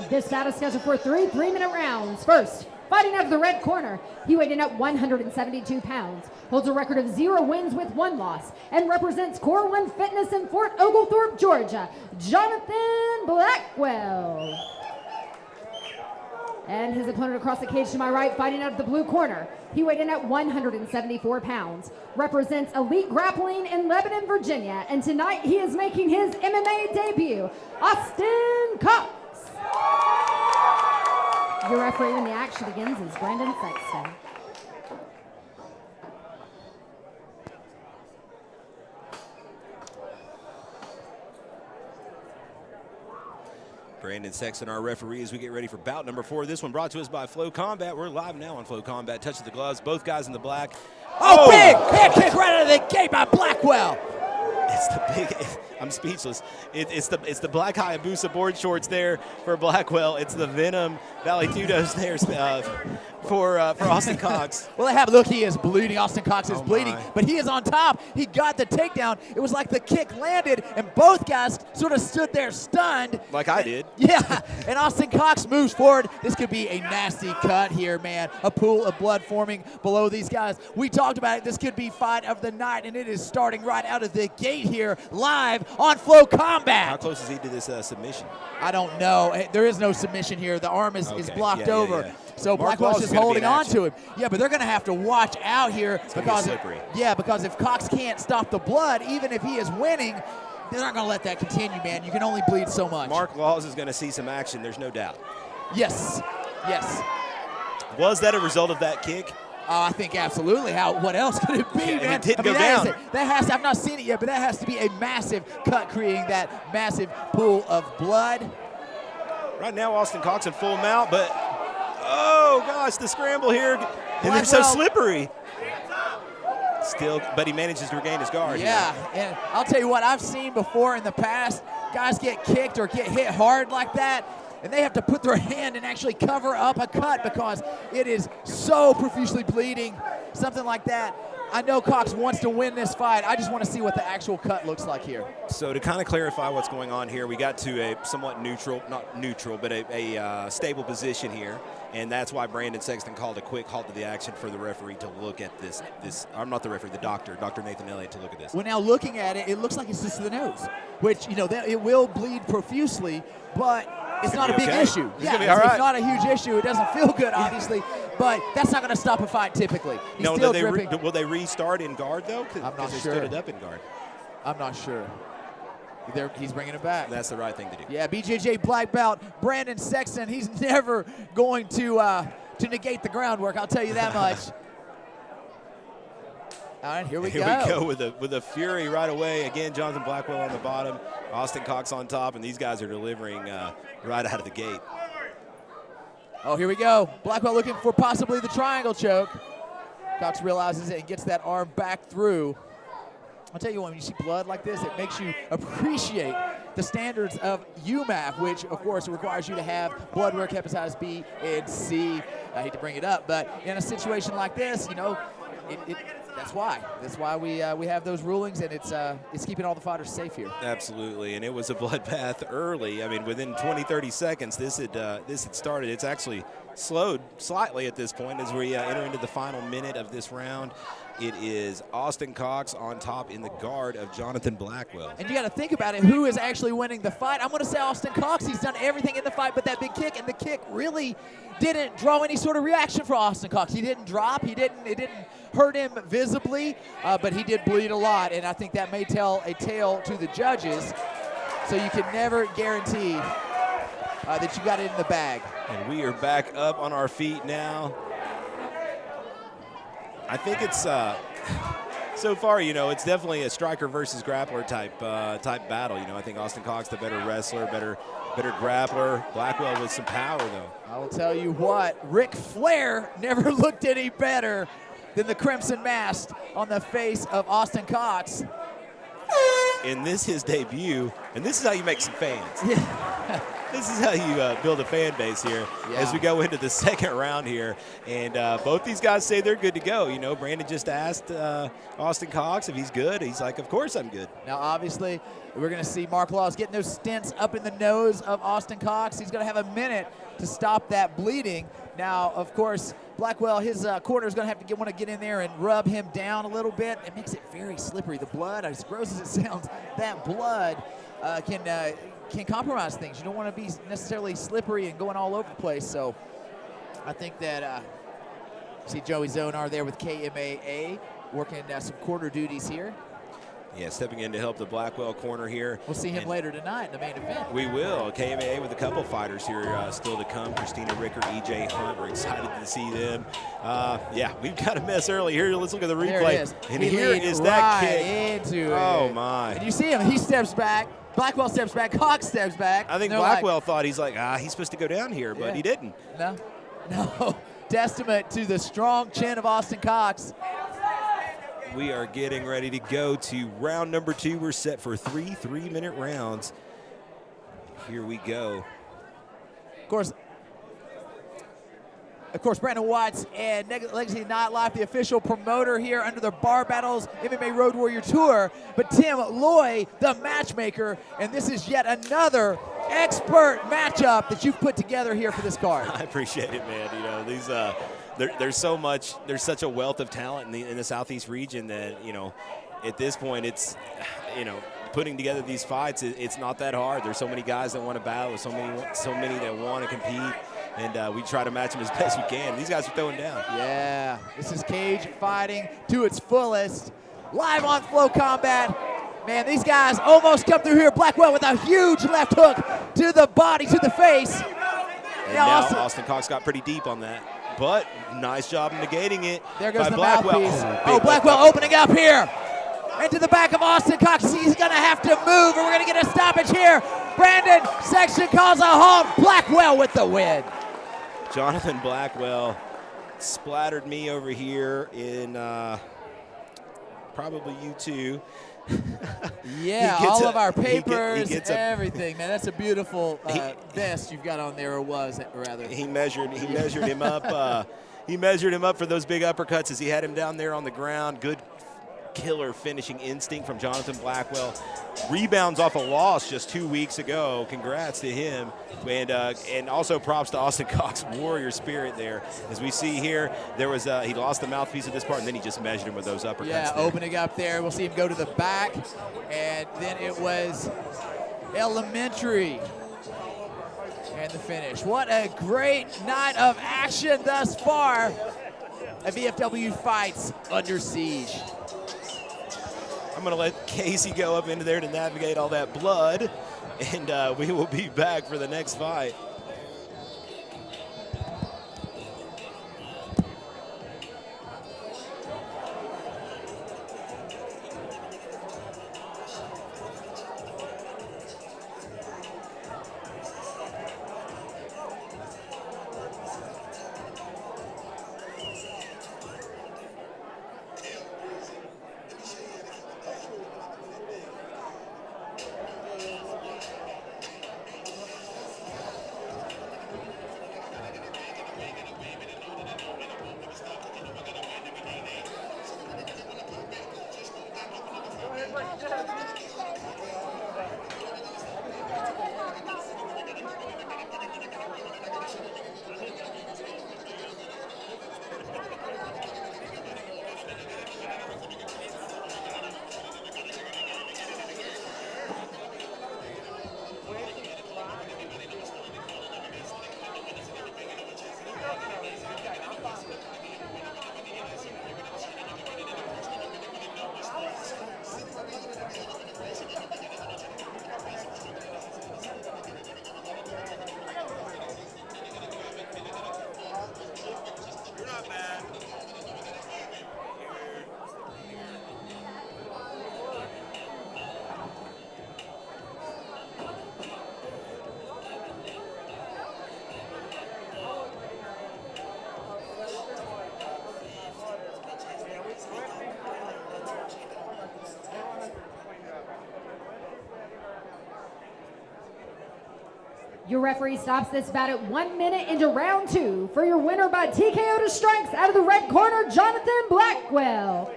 This bout is scheduled for 3 3-minute rounds. First, fighting out of the red corner, he weighed in at 172 pounds, holds a record of 0 wins with 1 loss, and represents Core 1 Fitness in Fort Oglethorpe, Georgia, Johnathan Blackwell. And his opponent across the cage to my right, fighting out of the blue corner, he weighed in at 174 pounds, represents Elite Grappling in Lebanon, Virginia, and tonight he is making his MMA debut, Austin Cox. Your referee when the action begins is Brandon Sexton. Brandon Sexton, our referee, as we get ready for bout number 4. This one brought to us by Flow Combat. We're live now on Flow Combat. Touch of the gloves, both guys in the black. Oh, big head kick right out of the gate by Blackwell. It's the big, I'm speechless. It's the black Hayabusa board shorts there for Blackwell. It's the Venom Valley Tudos there for Austin Cox. Well, look, he is bleeding. Austin Cox is bleeding, but he is on top. He got the takedown. It was like the kick landed, and both guys sort of stood there stunned. Like I did. Yeah, and Austin Cox moves forward. This could be a nasty cut here, man. A pool of blood forming below these guys. We talked about it. This could be fight of the night, and it is starting right out of the gate here, live on Flow Combat. How close is he to this submission? I don't know. There is no submission here. The arm is blocked over. Yeah. So Blackwell's just holding on to him. Yeah, but they're going to have to watch out here because if Cox can't stop the blood, even if he is winning, they're not going to let that continue, man. You can only bleed so much. Mark Laws is going to see some action. There's no doubt. Yes. Was that a result of that kick? I think absolutely. What else could it be, man? It did go down. I've not seen it yet, but that has to be a massive cut, creating that massive pool of blood. Right now, Austin Cox in full mount, but oh gosh, the scramble here, and they're so slippery. Still, but he manages to regain his guard. Yeah, and I'll tell you what, I've seen before in the past, guys get kicked or get hit hard like that, and they have to put their hand and actually cover up a cut because it is so profusely bleeding, something like that. I know Cox wants to win this fight. I just want to see what the actual cut looks like here. So to kind of clarify what's going on here, we got to a somewhat neutral, not neutral, but a stable position here. And that's why Brandon Sexton called a quick halt to the action for the referee to look at this. I'm not the referee, the doctor, Dr. Nathan Elliott, to look at this. Well, now looking at it, it looks like it's just the nose, which, it will bleed profusely, but it's not a big issue. It's gonna be all right. It's not a huge issue. It doesn't feel good, obviously, but that's not going to stop a fight typically. He's still gripping. Will they restart in guard, though? I'm not they sure. stood it up in guard. I'm not sure. He's bringing it back. That's the right thing to do. Yeah, BJJ black belt, Brandon Sexton, he's never going to negate the groundwork, I'll tell you that much. All right, here we go. Here we go with a fury right away. Again, Johnathan Blackwell on the bottom, Austin Cox on top, and these guys are delivering right out of the gate. Oh, here we go. Blackwell looking for possibly the triangle choke. Cox realizes it and gets that arm back through. I'll tell you what, when you see blood like this, it makes you appreciate the standards of UMAF, which, of course, requires you to have blood work, hepatitis B and C. I hate to bring it up, but in a situation like this, that's why. That's why we have those rulings, and it's keeping all the fighters safe here. Absolutely, and it was a bloodbath early. I mean, within 20, 30 seconds, this had started. It's actually slowed slightly at this point as we enter into the final minute of this round. It is Austin Cox on top in the guard of Johnathan Blackwell. And you got to think about it. Who is actually winning the fight? I'm going to say Austin Cox. He's done everything in the fight but that big kick, and the kick really didn't draw any sort of reaction for Austin Cox. He didn't drop. It didn't hurt him visibly, but he did bleed a lot, and I think that may tell a tale to the judges. So you can never guarantee that you got it in the bag. And we are back up on our feet now. I think it's so far, it's definitely a striker versus grappler type battle. I think Austin Cox the better wrestler, better grappler. Blackwell with some power though. I will tell you what, Ric Flair never looked any better than the crimson mask on the face of Austin Cox. And this his debut, and this is how you make some fans. Yeah. This is how you build a fan base here as we go into the second round here. And both these guys say they're good to go. You know, Brandon just asked Austin Cox if he's good. He's like, of course I'm good. Now, obviously, we're going to see Mark Laws getting those stents up in the nose of Austin Cox. He's going to have a minute to stop that bleeding. Now, of course, Blackwell, his corner is going to have to want to get in there and rub him down a little bit. It makes it very slippery. The blood, as gross as it sounds, that blood can compromise things. You don't want to be necessarily slippery and going all over the place. So I think that see Joey Zonar there with KMAA working some quarter duties here. Yeah, stepping in to help the Blackwell corner here. We'll see him later tonight in the main event. We will. KMAA with a couple fighters here still to come. Christina Ricker, EJ Hunt. We're excited to see them. Yeah, we've got a mess early here. Let's look at the replay. There it is. And he here is that kick. Into oh, it. my. And you see him. He steps back. Blackwell steps back. Cox steps back. I think Blackwell thought he's like, he's supposed to go down here, but he didn't. No. Testament to the strong chin of Austin Cox. We are getting ready to go to round number 2. We're set for 3 3-minute rounds. Here we go. Of course, Brandon Watts and Legacy Nightlife, the official promoter here under the Bar Battles MMA Road Warrior Tour. But Tim Loy, the matchmaker, and this is yet another expert matchup that you've put together here for this card. I appreciate it, man. You know, these there's such a wealth of talent in the Southeast region that, you know, at this point it's, you know, putting together these fights, it's not that hard. There's so many guys that want to battle, so many that want to compete. And we try to match them as best we can. These guys are throwing down. Yeah, this is cage fighting to its fullest. Live on Flow Combat. Man, these guys almost come through here. Blackwell with a huge left hook to the body, to the face. And now Austin Cox got pretty deep on that. But nice job negating it. There goes by the Blackwell. mouthpiece. Oh, Blackwell opening up here. Into the back of Austin Cox. He's going to have to move, or we're going to get a stoppage here. Brandon Section calls a halt. Blackwell with the win. Johnathan Blackwell splattered me over here in probably you too. Yeah, all of our papers, everything, man. That's a beautiful vest you've got on there, or was it rather? He measured him up. He measured him up for those big uppercuts as he had him down there on the ground. Good killer finishing instinct from Johnathan Blackwell. Rebounds off a loss just 2 weeks ago. Congrats to him. And also props to Austin Cox, warrior spirit there. As we see here, there was he lost the mouthpiece at this part, and then he just measured him with those uppercuts. Yeah, opening up there. We'll see him go to the back. And then it was elementary. And the finish. What a great night of action thus far at VFW Fights Under Siege. I'm going to let Casey go up into there to navigate all that blood, and we will be back for the next fight. Your referee stops this bout at 1 minute into round 2 for your winner by TKO to strikes out of the red corner, Johnathan Blackwell.